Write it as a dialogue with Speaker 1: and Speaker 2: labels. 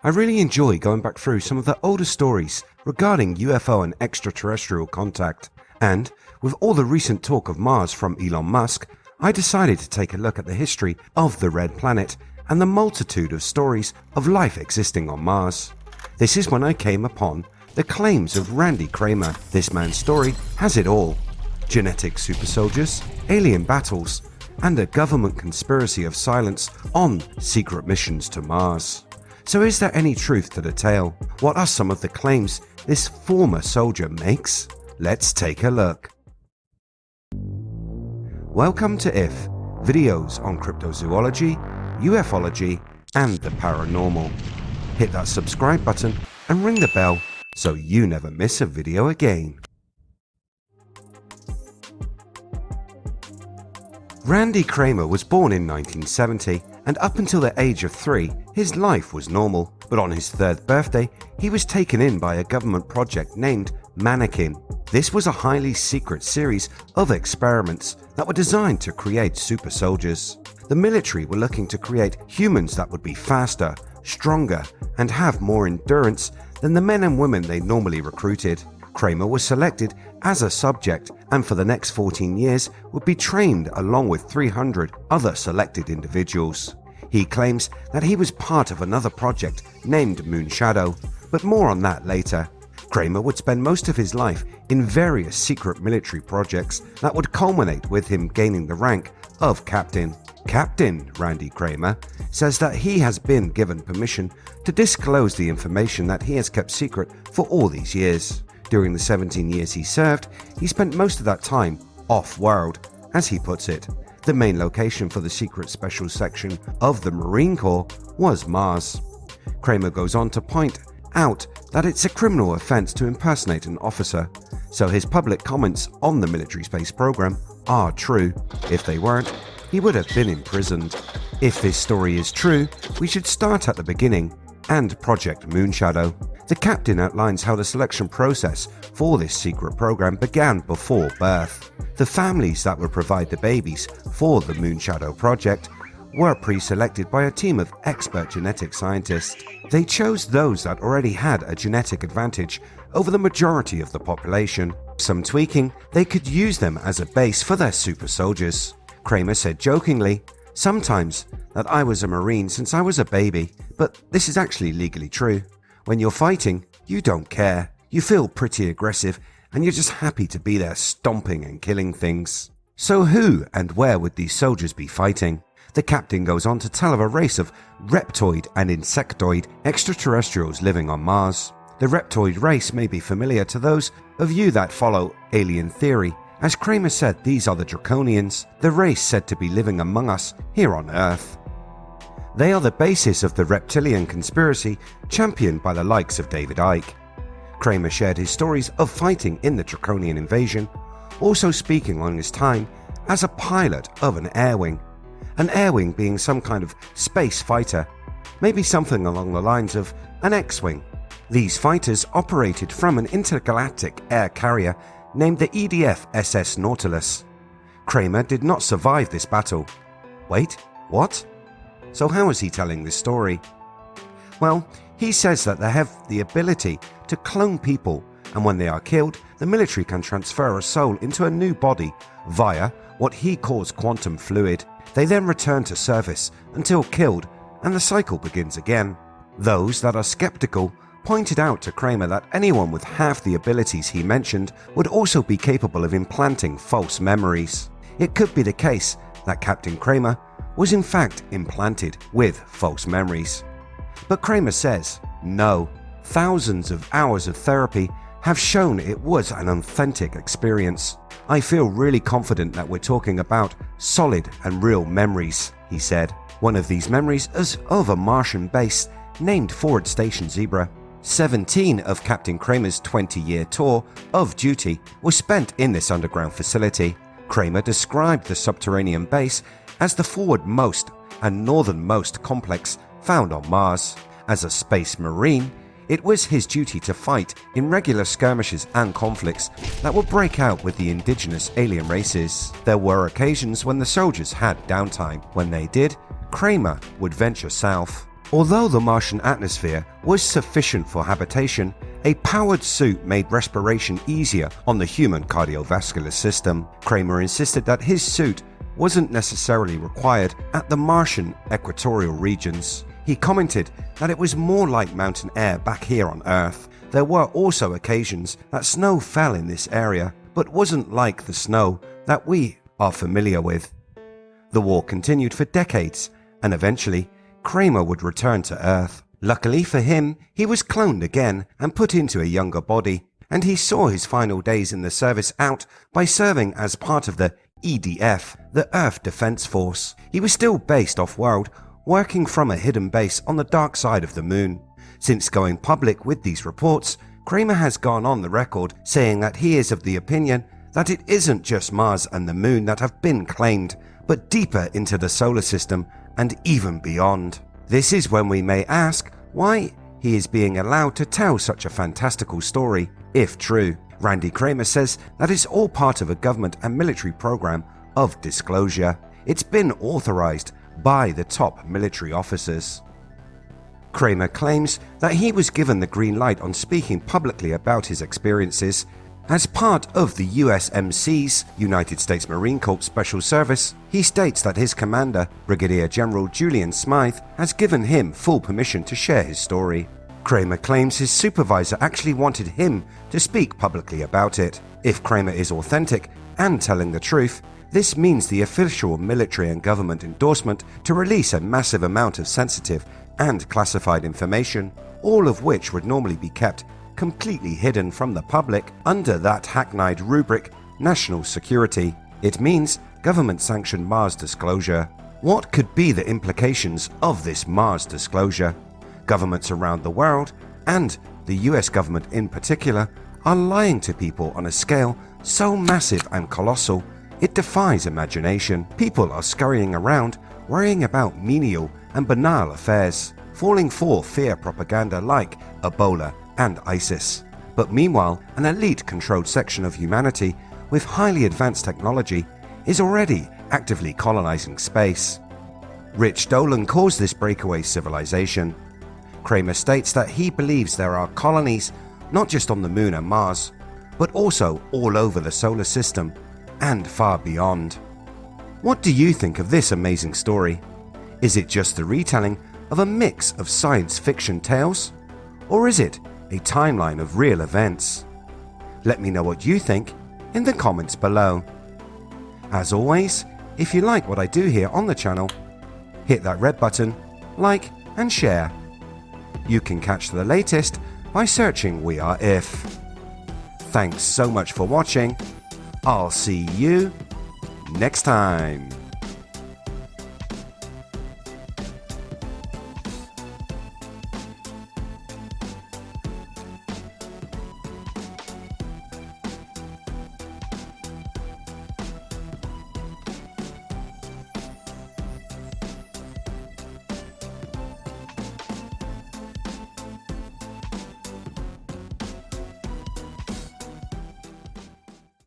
Speaker 1: I really enjoy going back through some of the older stories regarding UFO and extraterrestrial contact, and with all the recent talk of Mars from Elon Musk, I decided to take a look at the history of the Red Planet and the multitude of stories of life existing on Mars. This is when I came upon the claims of Randy Cramer. This man's story has it all: genetic super soldiers, alien battles, and a government conspiracy of silence on secret missions to Mars. So is there any truth to the tale? What are some of the claims this former soldier makes? Let's take a look. Welcome to IF, videos on cryptozoology, ufology, and the paranormal. Hit that subscribe button and ring the bell so you never miss a video again. Randy Cramer was born in 1970, and up until the age of 3, his life was normal. But on his 3rd birthday, he was taken in by a government project named Mannequin. This was a highly secret series of experiments that were designed to create super soldiers. The military were looking to create humans that would be faster, stronger, and have more endurance than the men and women they normally recruited. Cramer was selected as a subject, and for the next 14 years would be trained along with 300 other selected individuals. He claims that he was part of another project named Moonshadow, but more on that later. Cramer would spend most of his life in various secret military projects that would culminate with him gaining the rank of captain. Captain Randy Cramer says that he has been given permission to disclose the information that he has kept secret for all these years. During the 17 years he served, he spent most of that time off-world, as he puts it. The main location for the secret special section of the Marine Corps was Mars. Cramer goes on to point out that it's a criminal offense to impersonate an officer, so his public comments on the military space program are true. If they weren't, he would have been imprisoned. If this story is true, we should start at the beginning and Project Moonshadow. The captain outlines how the selection process for this secret program began before birth. The families that would provide the babies for the Moonshadow project were pre-selected by a team of expert genetic scientists. They chose those that already had a genetic advantage over the majority of the population. Some tweaking, they could use them as a base for their super soldiers. Cramer said jokingly, "Sometimes that I was a Marine since I was a baby, but this is actually legally true. When you're fighting, you don't care. You feel pretty aggressive and you're just happy to be there stomping and killing things." So who and where would these soldiers be fighting? The captain goes on to tell of a race of reptoid and insectoid extraterrestrials living on Mars. The reptoid race may be familiar to those of you that follow alien theory. As Cramer said, these are the Draconians, the race said to be living among us here on Earth. They are the basis of the reptilian conspiracy championed by the likes of David Icke. Cramer shared his stories of fighting in the Draconian invasion, also speaking on his time as a pilot of an air-wing. An air-wing being some kind of space fighter, maybe something along the lines of an X-wing. These fighters operated from an intergalactic air carrier named the EDF SS Nautilus. Cramer did not survive this battle. Wait, what? So how is he telling this story? Well, he says that they have the ability to clone people, and when they are killed, the military can transfer a soul into a new body via what he calls quantum fluid. They then return to surface until killed, and the cycle begins again. Those that are skeptical pointed out to Cramer that anyone with half the abilities he mentioned would also be capable of implanting false memories. It could be the case that Captain Cramer was in fact implanted with false memories. But Cramer says, no, thousands of hours of therapy have shown it was an authentic experience. I feel really confident that we're talking about solid and real memories, he said. One of these memories is of a Martian base named Forward Station Zebra. 17 of Captain Cramer's 20-year tour of duty was spent in this underground facility. Cramer described the subterranean base as the forwardmost and northernmost complex found on Mars. As a space marine, it was his duty to fight in regular skirmishes and conflicts that would break out with the indigenous alien races. There were occasions when the soldiers had downtime. When they did, Cramer would venture south. Although the Martian atmosphere was sufficient for habitation, a powered suit made respiration easier on the human cardiovascular system. Cramer insisted that his suit wasn't necessarily required at the Martian equatorial regions. He commented that it was more like mountain air back here on Earth. There were also occasions that snow fell in this area, but wasn't like the snow that we are familiar with. The war continued for decades, and eventually Cramer would return to Earth. Luckily for him, he was cloned again and put into a younger body, and he saw his final days in the service out by serving as part of the EDF, the Earth Defense Force. He was still based off-world, working from a hidden base on the dark side of the moon. Since going public with these reports, Cramer has gone on the record saying that he is of the opinion that it isn't just Mars and the moon that have been claimed, but deeper into the solar system and even beyond. This is when we may ask why he is being allowed to tell such a fantastical story, if true. Randy Cramer says that it's all part of a government and military program of disclosure. It's been authorized by the top military officers. Cramer claims that he was given the green light on speaking publicly about his experiences. As part of the USMC's United States Marine Corps Special Service, he states that his commander, Brigadier General Julian Smythe, has given him full permission to share his story. Cramer claims his supervisor actually wanted him to speak publicly about it. If Cramer is authentic and telling the truth, this means the official military and government endorsement to release a massive amount of sensitive and classified information, all of which would normally be kept completely hidden from the public under that hackneyed rubric, national security. It means government-sanctioned Mars disclosure. What could be the implications of this Mars disclosure? Governments around the world, and the US government in particular, are lying to people on a scale so massive and colossal it defies imagination. People are scurrying around worrying about menial and banal affairs, falling for fear propaganda like Ebola and ISIS. But meanwhile, an elite-controlled section of humanity with highly advanced technology is already actively colonizing space. Rich Dolan calls this breakaway civilization. Cramer states that he believes there are colonies not just on the moon and Mars, but also all over the solar system and far beyond. What do you think of this amazing story? Is it just the retelling of a mix of science fiction tales? Or is it a timeline of real events? Let me know what you think in the comments below. As always, if you like what I do here on the channel, hit that red button, like and share. You can catch the latest by searching We Are If. Thanks so much for watching. I'll see you next time.